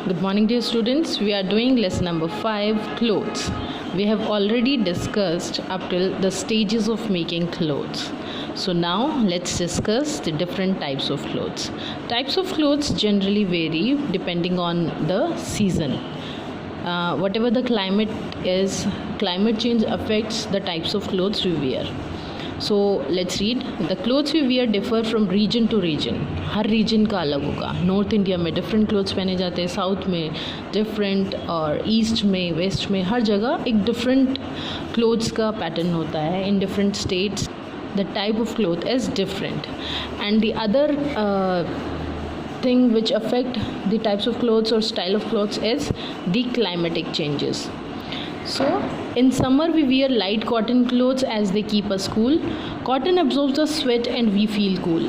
Good morning, dear students. We are doing lesson number 5, clothes. We have already discussed up till the stages of making clothes. So now let's discuss the different types of clothes. Types of clothes generally vary depending on the season. Whatever the climate is, climate change affects the types of clothes we wear. So let's read the clothes we wear differ from region to region. हर region का अलग होगा. North India में different clothes पहने जाते हैं, south में different, और ईस्ट में, वेस्ट में, हर जगह एक डिफरेंट क्लोथ्स का पैटर्न होता है. In different states the type of cloth is different. And the other thing which affect the types of clothes or style of clothes is the climatic changes. So in summer we wear light cotton clothes as they keep us cool. Cotton absorbs the sweat and we feel cool.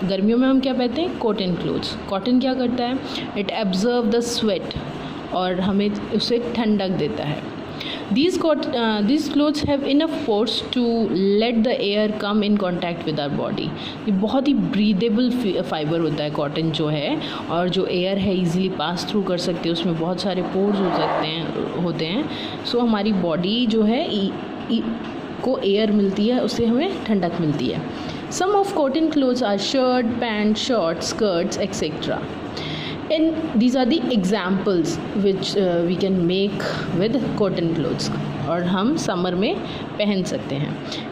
गर्मियों में हम क्या पहनते हैं? Cotton clothes. Cotton क्या करता है? It एब्जर्व the sweat और हमें उसे ठंडक देता है. These clothes have enough pores to let the air come in contact with our body. ये बहुत ही ब्रीदेबल फाइबर होता है कॉटन जो है, और जो एयर है इजीली पास थ्रू कर सकते हैं. उसमें बहुत सारे पोर्स होते हैं. सो हमारी बॉडी जो है को एयर मिलती है, उससे हमें ठंडक मिलती है. Some of cotton clothes are shirt, pant, shorts, skirts, etc. And these are the examples which we can make with cotton clothes और हम समर में पहन सकते हैं.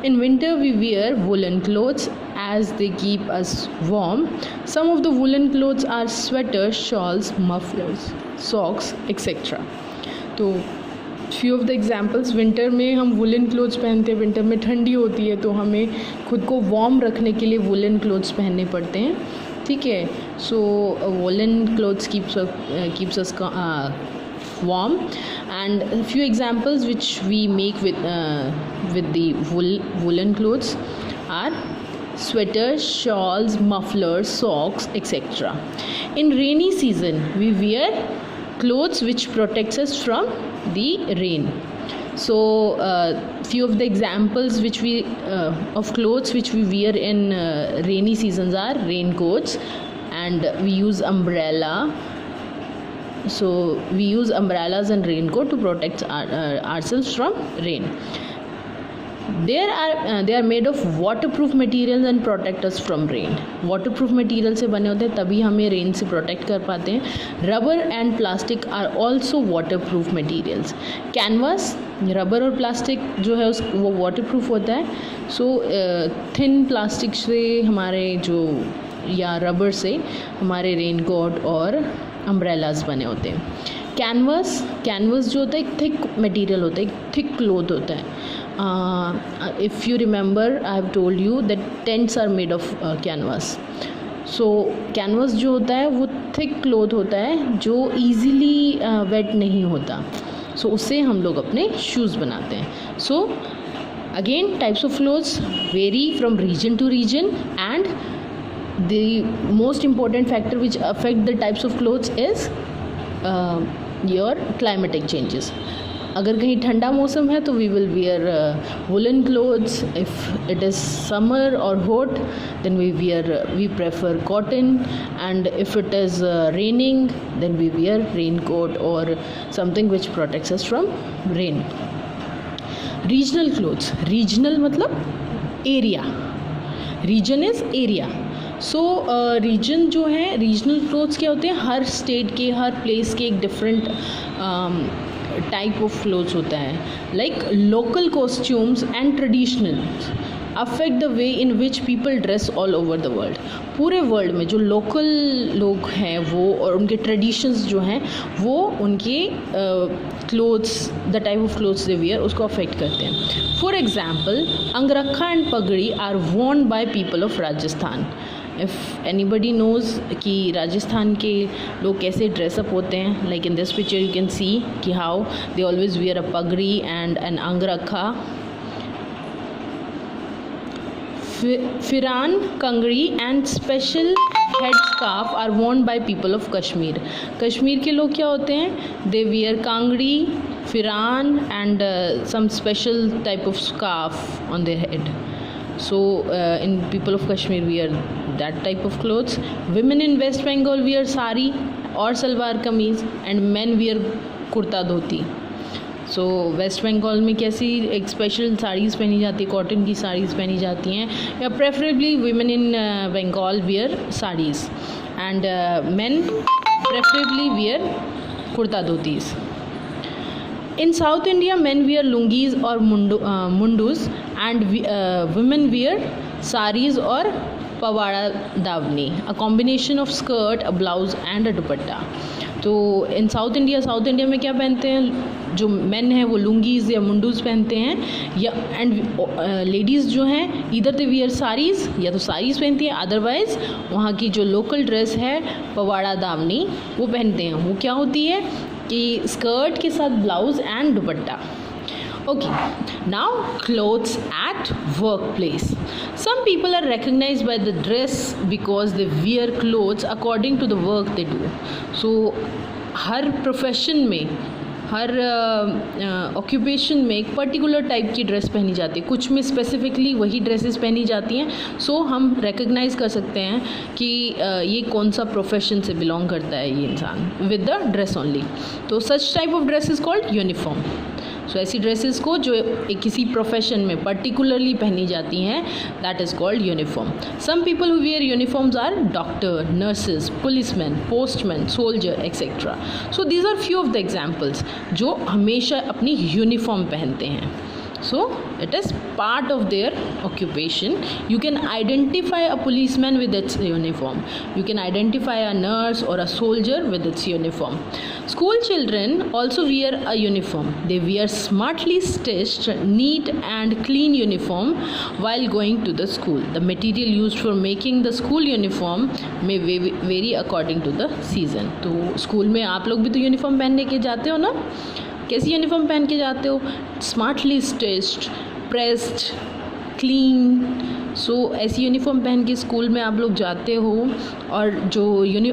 In winter we wear woolen clothes as they keep us warm. Some of the woolen clothes are sweaters, shawls, mufflers, socks, etc. तो few of the examples. Winter में हम woollen clothes पहनते हैं. विंटर में ठंडी होती है तो हमें खुद को वार्म रखने के लिए वुलन क्लोथ्स पहनने पड़ते हैं. ठीक है. So woollen clothes keeps us warm. And a few examples which we make with the woolen clothes are sweaters, shawls, mufflers, socks, etc. In rainy season we wear clothes which protects us from the rain. So few of the examples which we of clothes which we wear in rainy seasons are raincoats, and we use umbrella. So we use umbrellas and raincoat to protect ourselves from rain. They are made of waterproof materials and protect us from rain. Waterproof material से बने होते हैं, तभी हमें rain से protect कर पाते हैं. Rubber and plastic are also waterproof materials. Canvas, rubber और प्लास्टिक जो है वो वाटरप्रूफ होता है. सो थिन प्लास्टिक से हमारे जो, या रबर से हमारे रेनकोट और अम्ब्रेलाज बने होते हैं. कैनवास जो होता है एक थिक मटेरियल होता है, एक थिक क्लोथ होता है. If you remember, I have told you that tents are made of canvas. So canvas जो होता है वो thick cloth होता है जो easily wet नहीं होता. So उससे हम लोग अपने shoes बनाते हैं. So again, types of clothes vary from region to region, and the most important factor which affect the types of clothes is your climatic changes. अगर कहीं ठंडा मौसम है तो we will wear woollen clothes. If it is summer और hot then we prefer cotton. And if it is raining then we wear rain coat और something which protects us from rain. Regional clothes. Regional मतलब area. Region is area. So region जो है, regional clothes क्या होते हैं? हर state के, हर place के एक डिफरेंट टाइप ऑफ क्लोथ्स होता है. Like local costumes and traditional affect the way in which people dress all over the world. पूरे वर्ल्ड में जो लोकल लोग हैं वो, और उनके ट्रेडिशंस जो हैं वो उनके clothes, the type of clothes they wear, उसको अफेक्ट करते हैं. For example, angrakha and pagdi are worn by people of Rajasthan. If anybody knows कि राजस्थान के लोग कैसे ड्रेसअप होते हैं, like in this picture you can see कि how they always wear a pagdi and an angrakha. Phiran, kangri and special head scarf are worn by people of Kashmir. Kashmir के लोग क्या होते हैं? They wear kangri, phiran and some special type of scarf on their head. So in people of Kashmir wear that type of clothes. Women in West Bengal wear sari और salwar kameez, and men wear kurta dhoti. So West Bengal में कैसी एक special saris पहनी जाती है, cotton की साड़ीज़ पहनी जाती हैं, या preferably women in Bengal wear saris and men preferably wear kurta dhotis. In South India, men wear lungis or mundus, and women wear saris or pawada davni, a combination of skirt, a blouse and a dupatta. तो इन south India में क्या पहनते हैं, जो main है वो लुंगीज़ या मुंडूज़ पहनते हैं, या एंड लेडीज़ जो हैं ईदर दे वियर साड़ीज़, या तो साड़ीज़ पहनती हैं, अदरवाइज़ वहाँ की जो लोकल ड्रेस है पवाड़ा दावनी वो पहनते हैं। वो क्या होती है कि स्कर्ट के साथ blouse and dupatta. Okay, now clothes at work place. Some people are recognized by the dress because they wear clothes according to the work they do. So हर प्रोफेशन में, हर ऑक्यूपेशन में एक पर्टिकुलर टाइप की dress पहनी जाती है, कुछ में स्पेसिफिकली वही ड्रेसेस पहनी जाती हैं। सो हम रिकग्नाइज़ कर सकते हैं कि ये कौन सा प्रोफेशन से बिलोंग करता है ये इंसान विद द ड्रेस ओनली। तो such type of dress is called uniform. So ऐसी ड्रेसेस को जो किसी प्रोफेशन में पर्टिकुलरली पहनी जाती हैं, that is called uniform. Some people who wear uniforms are doctor, nurses, policeman, postman, soldier etcetera. So these are few of the examples जो हमेशा अपनी यूनिफॉर्म पहनते हैं। So it is part of their occupation. You can identify a policeman with its uniform. You can identify a nurse or a soldier with its uniform. School children also wear a uniform. They wear smartly stitched, neat and clean uniform while going to the school. The material used for making the school uniform may vary according to the season. तो school में आप लोग भी तो uniform पहनने के जाते हो ना? कैसी यूनिफॉर्म पहन के जाते हो? Smartly stitched, pressed, clean. So ऐसी यूनिफॉर्म पहन के स्कूल में आप लोग जाते हो। और जो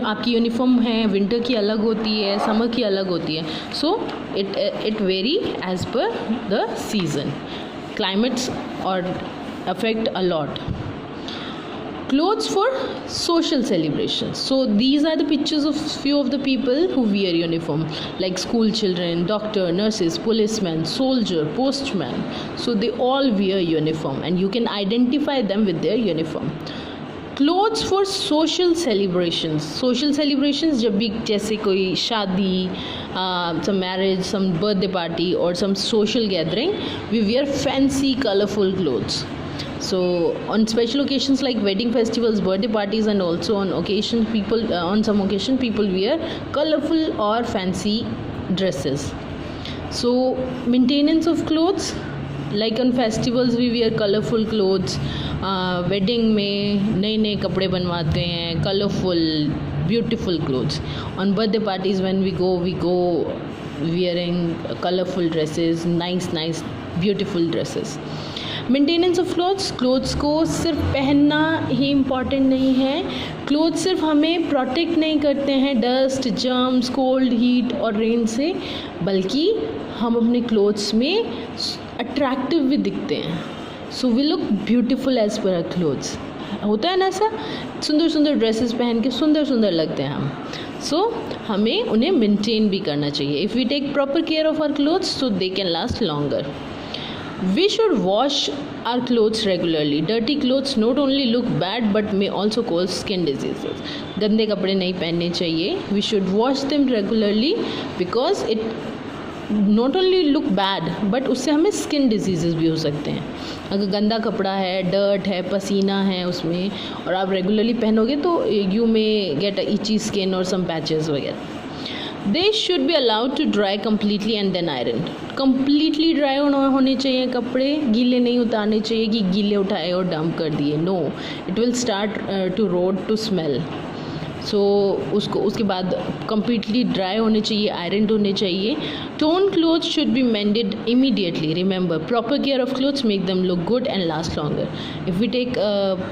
आपकी यूनिफॉर्म है विंटर की अलग होती है, समर की अलग होती है। So it very as per the season, climates और affect a lot. Clothes for social celebrations. So these are the pictures of few of the people who wear uniform, like school children, doctor, nurses, policemen, soldier, postman. So they all wear uniform and you can identify them with their uniform. Clothes for social celebrations. Social celebrations जब भी जैसे कोई शादी, some marriage, some birthday party or some social gathering, we wear fancy colorful clothes. So on special occasions like wedding festivals, birthday parties, and also on occasion on some occasion people wear colorful or fancy dresses. So maintenance of clothes, like on festivals we wear colorful clothes. Wedding में नए नए कपड़े बनवाते हैं, colourful beautiful clothes. On birthday parties when we go wearing colorful dresses, nice beautiful dresses. Maintenance of clothes को सिर्फ पहनना ही important नहीं है. क्लोथ्स सिर्फ हमें प्रोटेक्ट नहीं करते हैं डस्ट, जर्म्स, कोल्ड, हीट और रेन से, बल्कि हम अपने क्लोथ्स में अट्रैक्टिव भी दिखते हैं. So we look beautiful as per our clothes. होता है ना ऐसा, सुंदर सुंदर ड्रेसेस पहन के सुंदर लगते हैं हम. सो हमें उन्हें मेंटेन भी करना चाहिए. If we take proper care of our clothes so they can last longer. We should wash our clothes regularly. Dirty clothes not only look bad but may also cause skin diseases. गंदे कपड़े नहीं पहनने चाहिए. We should wash them regularly because it not only look bad but उससे हमें skin diseases भी हो सकते हैं. अगर गंदा कपड़ा है, डर्ट है, पसीना है उसमें और आप रेगुलरली पहनोगे तो you may get a itchy skin or some patches वगैरह. They should be allowed to dry completely and then iron. Completely dry होने चाहिए कपड़े, गीले नहीं उतारने चाहिए कि गीले उठाए और डंप कर दिए. No, it will start to rot, to smell. सो उसके बाद कम्प्लीटली ड्राई होने चाहिए, आयरन होने चाहिए. Torn clothes should be mended immediately. Remember, proper care of clothes make them look good and last longer. If we take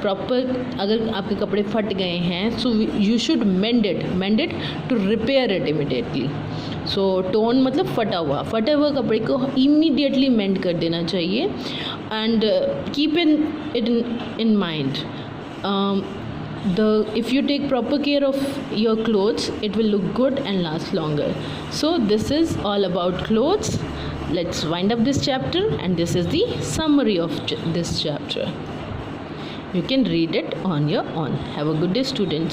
proper, अगर आपके कपड़े फट गए हैं so you should mend it to repair it immediately. So torn मतलब फटा हुआ कपड़े को इमीडिएटली मेंड कर देना चाहिए. And keep it in mind, if you take proper care of your clothes, it will look good and last longer. So this is all about clothes. Let's wind up this chapter, and this is the summary of this chapter. You can read it on your own. Have a good day, students.